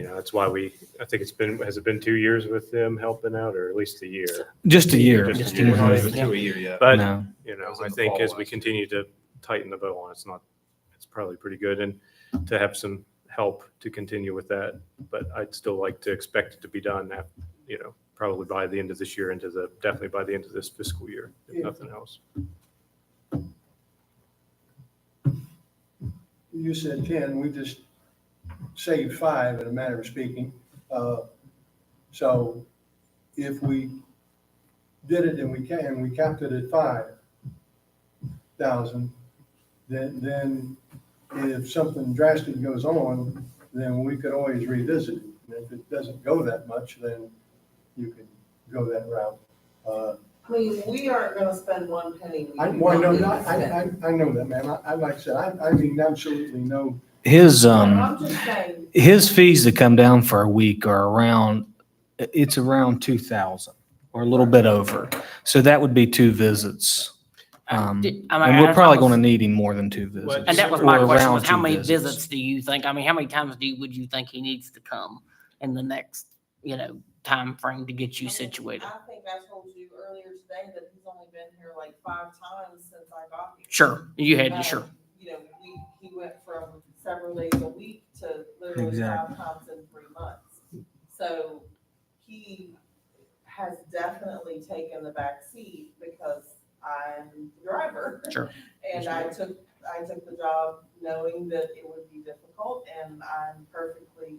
That's why I think has it been 2 years with them helping out, or at least a year? Just a year. Just a We're year. not Mhm. even to a year yet. But, No. was I in the think fall as we last year. continue to tighten the bow on, it's probably pretty good, and to have some help to continue with that. But I'd still like to expect it to be done probably by the end of this year, definitely by the end of this fiscal year, if Yeah. nothing else. You said 10, we just saved 5 in a manner of speaking. So if we did it and we capped it at 5,000, then if something drastic goes on, then we could always revisit it. And if it doesn't go that much, then you could go that route. I mean, we aren't gonna spend one penny. I know that, ma'am. Like I said, I mean, absolutely no. His, I'm just saying, his fees to come down for a week are around 2,000 or a little bit over. So that would be 2 visits. And we're probably going to need him more than 2 visits. And that was my Or question, around was how 2 many visits do you think, how many times would you think he needs to come in the next, time frame to get you situated? I think I told you earlier today that he's only been here like 5 times since I got here. Sure, you had, sure. He went from several days a week to literally Exactly. 5 times in 3 months. So he has definitely taken the back seat because I'm the driver. Sure. And I took the job knowing that it would be difficult, and I'm perfectly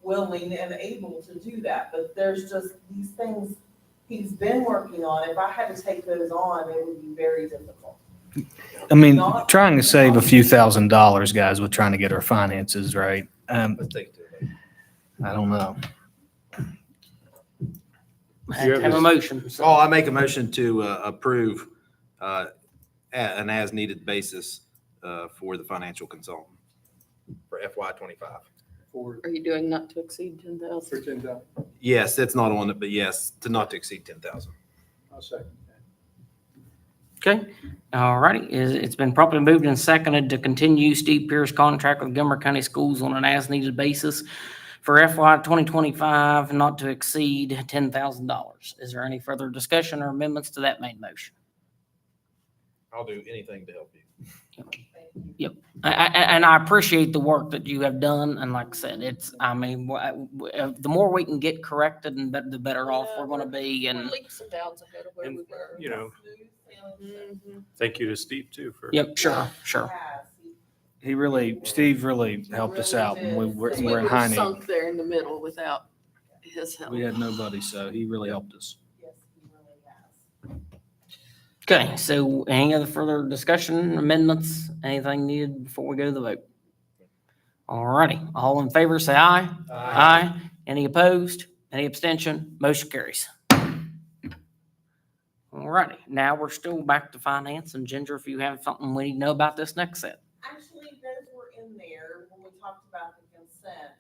willing and able to do that. But there's just these things he's been working on. If I had to take those on, it would be very difficult. I mean, trying to save a few $1,000s, guys, with trying to get our finances right. Let's take it to I don't know. Have a motion. so- Oh, I make a motion to approve an as-needed basis for the financial consultant for FY '25. Are you doing not to exceed 10,000? For 10,000. Yes, it's not on it, but yes, to not to exceed 10,000. I'll second that. Okay, all righty. It's been properly moved and seconded to continue Steve Pierce contract with Gilmer County Schools on an as-needed basis for FY 2025, not to exceed $10,000. Is there any further discussion or amendments to that main motion? I'll do anything to help you. And I appreciate the work that you have done, and like I said, the more we can get corrected, and the better off we're gonna be, We're and leaps and bounds ahead of where we were. Mhm. Thank you to Steve too for. yep, sure. Steve really helped us out when we We were in would have Heine. sunk there in the middle without his help. We had nobody, so he really helped us. Yes, he really has. Okay, so any other further discussion, amendments, anything needed before we go to the vote? All righty, all in favor, say aye. Aye. Any opposed? Any abstention? Motion carries. All righty, now we're still back to finance, and Ginger, if you have something we need to know about this next set. Actually, those were in there when we talked about the consent.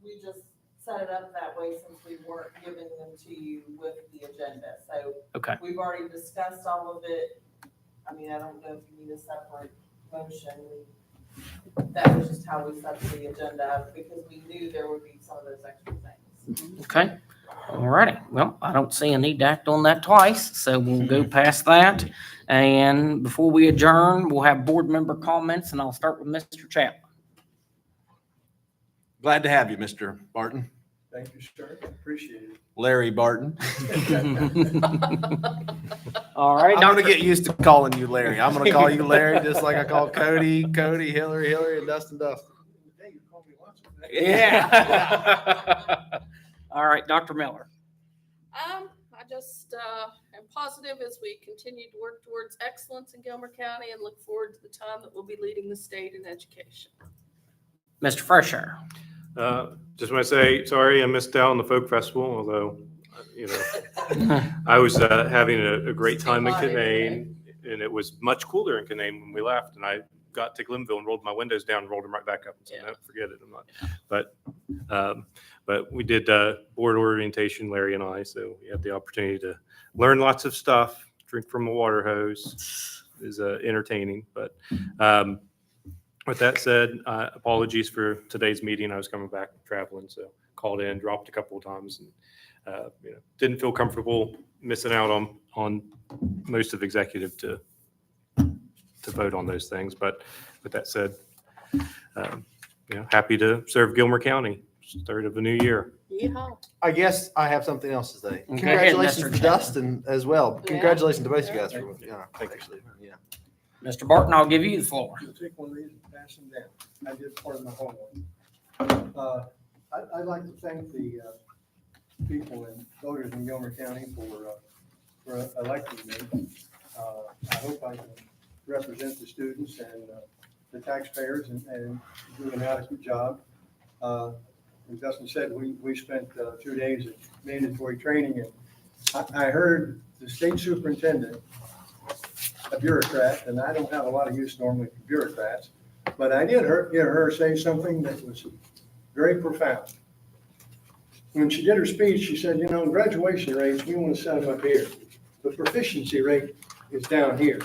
We just set it up that way since we weren't giving them to you with the agenda. So Okay. we've already discussed all of it. I mean, I don't know if you need a separate motion. That was just how we set the agenda up because we knew there would be some of those extra things. Okay, all righty. Well, I don't see a need to act on that twice, so we'll go past that. And before we adjourn, we'll have board member comments, and I'll start with Mr. Chapman. Glad to have you, Mr. Barton. Thank you, sir. Appreciate it. Larry Barton. All right, I'm Dr. gonna get used to calling you Larry. I'm gonna call you Larry just like I call Cody, Hillary, and Dustin. Hey, you called me once. Yeah. All right, Dr. Miller. I just am positive as we continue to work towards excellence in Gilmer County and look forward to the time that we'll be leading the state in education. Mr. Fresher. Just want to say, sorry, I missed out on the folk festival, although, I was having a great time in Canaan, and it was much cooler in Canaan when we left, and I got to Glenville and rolled my windows down and rolled them right back up and said, no, forget it, I'm not. But we did board orientation, Larry and I, so we had the opportunity to learn lots of stuff, drink from a water hose. Is entertaining, but With that said, apologies for today's meeting. I was coming back traveling, so called in, dropped a couple of times, and didn't feel comfortable missing out on most of executive to vote on those things. But with that said, happy to serve Gilmer County, start of a new year. I guess I have something else to say. ahead, Congratulations Mr. to Chapman. Dustin as well. Congratulations to both you guys for, Thank you. actually, yeah. Mr. Barton, I'll give you the floor. You'll take one of these and pass them down. I did part of my homework. I'd like to thank the people and voters in Gilmer County for electing me. I hope I can represent the students and the taxpayers and do an adequate job. As Dustin said, we spent 2 days of mandatory training, and I heard the state superintendent, a bureaucrat, and I don't have a lot of use normally for bureaucrats, but I did hear her say something that was very profound. When she did her speech, she said, graduation rates, we want to set them up here. The proficiency rate is down here.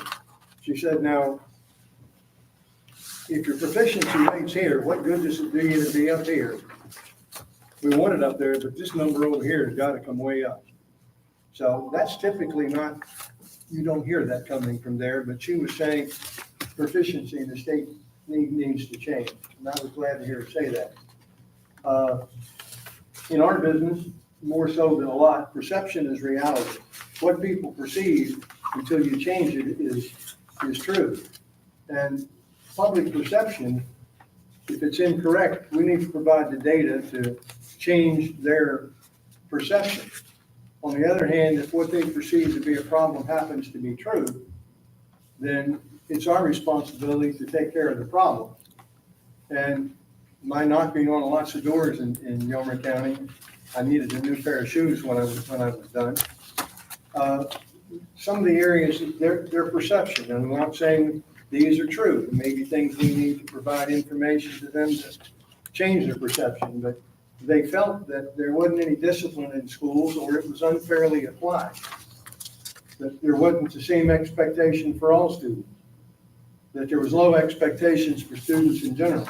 She said, now, if your proficiency rate's here, what good does it do you to be up here? We want it up there, but this number over here has got to come way up. So that's typically not, you don't hear that coming from there, but she was saying proficiency in the state needs to change. And I was glad to hear her say that. In our business, more so than a lot, perception is reality. What people perceive until you change it is true. And public perception, if it's incorrect, we need to provide the data to change their perception. On the other hand, if what they perceive to be a problem happens to be true, then it's our responsibility to take care of the problem. And my knocking on lots of doors in Gilmer County, I needed a new pair of shoes when I was done. Some of the areas, their perception, and I'm not saying these are true. Maybe things we need to provide information to them to change their perception, but they felt that there wasn't any discipline in schools or it was unfairly applied. That there wasn't the same expectation for all students. That there was low expectations for students in general.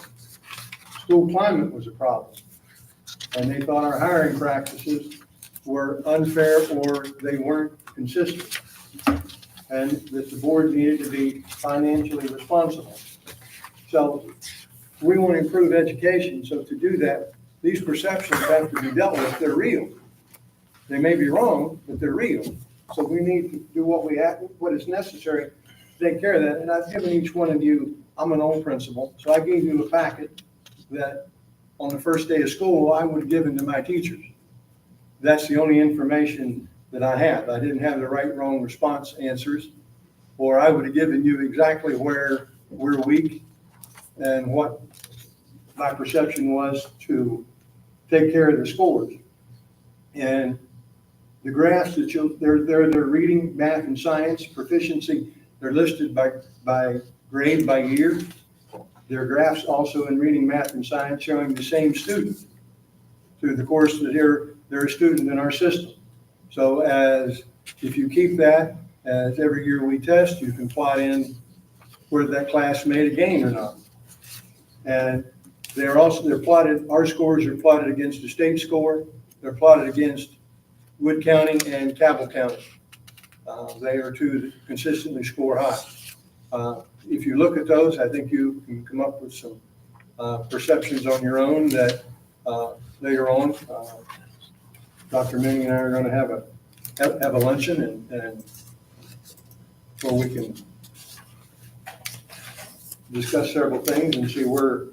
School climate was a problem. And they thought our hiring practices were unfair or they weren't consistent. And that the board needed to be financially responsible. So we want to improve education. So to do that, these perceptions have to be dealt with. They're real. They may be wrong, but they're real. So we need to do what is necessary to take care of that. And I've given each one of you, I'm an old principal, so I gave you a packet that on the first day of school, I would have given to my teachers. That's the only information that I have. I didn't have the right, wrong response answers, or I would have given you exactly where we're weak and what my perception was to take care of the scores. And the graphs that they're reading, math and science, proficiency, they're listed by grade, by year. There are graphs also in reading, math and science showing the same student through the course that they're a student in our system. So if you keep that, as every year we test, you can plot in whether that class made a gain or not. And they're plotted, our scores are plotted against the state score. They're plotted against Wood County and Cabell County. They are two that consistently score high. If you look at those, I think you can come up with some perceptions on your own that later on, Dr. Minnie and I are going to have a luncheon and where we can discuss several things and see where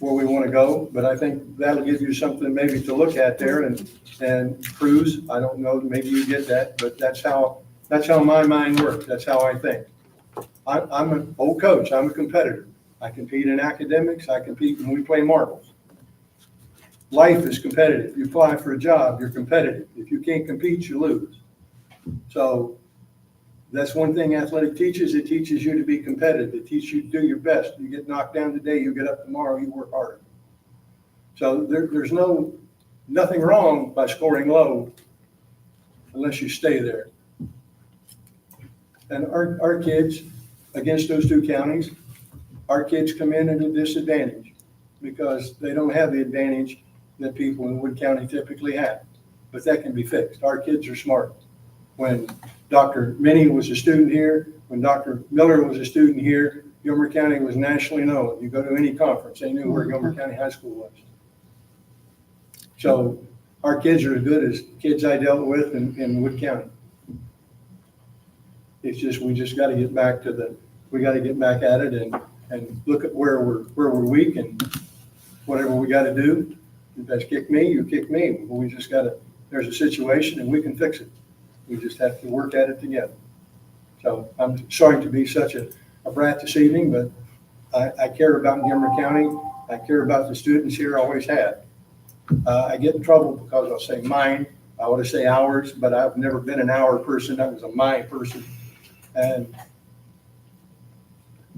we want to go. But I think that'll give you something maybe to look at there and cruise. I don't know, maybe you get that, but that's how my mind works. That's how I think. I'm an old coach. I'm a competitor. I compete in academics. I compete when we play marbles. Life is competitive. You apply for a job, you're competitive. If you can't compete, you lose. So that's one thing athletic teaches. It teaches you to be competitive. It teaches you to do your best. You get knocked down today, you get up tomorrow, you work harder. So there's nothing wrong by scoring low unless you stay there. And our kids against those two counties, our kids come in at a disadvantage because they don't have the advantage that people in Wood County typically have. But that can be fixed. Our kids are smart. When Dr. Minnie was a student here, when Dr. Miller was a student here, Gilmer County was nationally known. You go to any conference, they knew where Gilmer County High School was. So our kids are as good as kids I dealt with in Wood County. It's just, we just gotta get back to we gotta get back at it and look at where we're weak and whatever we gotta do. If that's kick me, you kick me. We just there's a situation and we can fix it. We just have to work at it together. So I'm sorry to be such a brat this evening, but I care about Gilmer County. I care about the students here, always have. I get in trouble because I'll say mine. I want to say ours, but I've never been an our person. That was a my person. And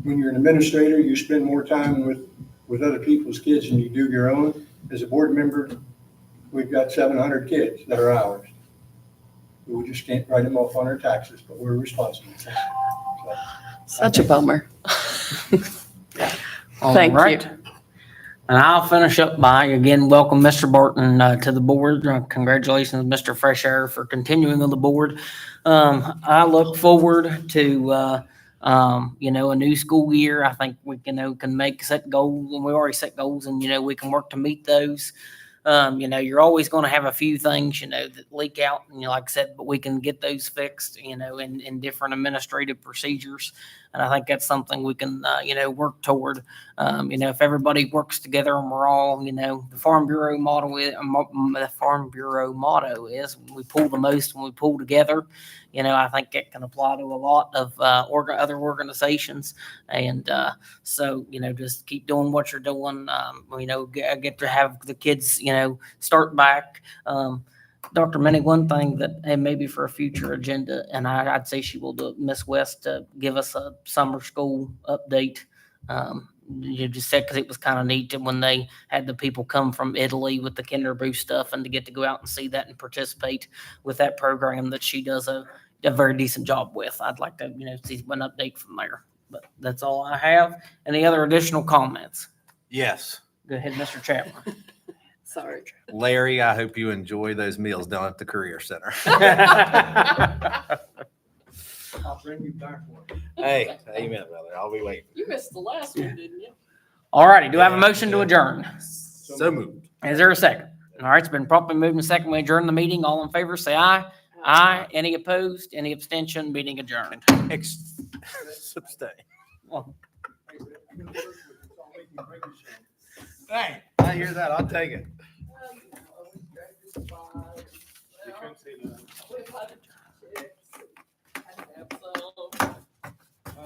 when you're an administrator, you spend more time with other people's kids than you do your own. As a board member, we've got 700 kids that are ours. We just can't write them off on our taxes, but we're responsible. So, Such a bummer. All Thank you. right. And I'll finish up by, again, welcome Mr. Barton to the board. Congratulations, Mr. Fresh Air, for continuing on the board. I look forward to, a new school year. I think we can set goals, and we already set goals, and, we can work to meet those. You're always going to have a few things, that leak out, and like I said, but we can get those fixed, in different administrative procedures. And I think that's something we can, work toward. If everybody works together and we're all, the Farm Bureau motto is we pull the most when we pull together. I think it can apply to a lot of other organizations. And so, just keep doing what you're doing. Get to have the kids, start back. Dr. Minnie, one thing that, and maybe for a future agenda, and I'd say she will do it, Miss West, to give us a summer school update. You just said, because it was kind of neat when they had the people come from Italy with the Kinder Boost stuff, and to get to go out and see that and participate with that program that she does a very decent job with. I'd like to, see an update from there. But that's all I have. Any other additional comments? Yes. Go ahead, Mr. Chapman. Sorry. Larry, I hope you enjoy those meals down at the Career Center. I'll bring you back one. Hey, amen, brother. I'll be waiting. You missed the last one, didn't you? All righty. Do I have a motion to adjourn? So moved. Is there a second? All right, it's been properly moved and second. We adjourn the meeting. All in favor, say aye. Aye. Any opposed? Any abstention? Meeting adjourned. Substain. Well, Hey, I hear that. I'll take it. You couldn't say that.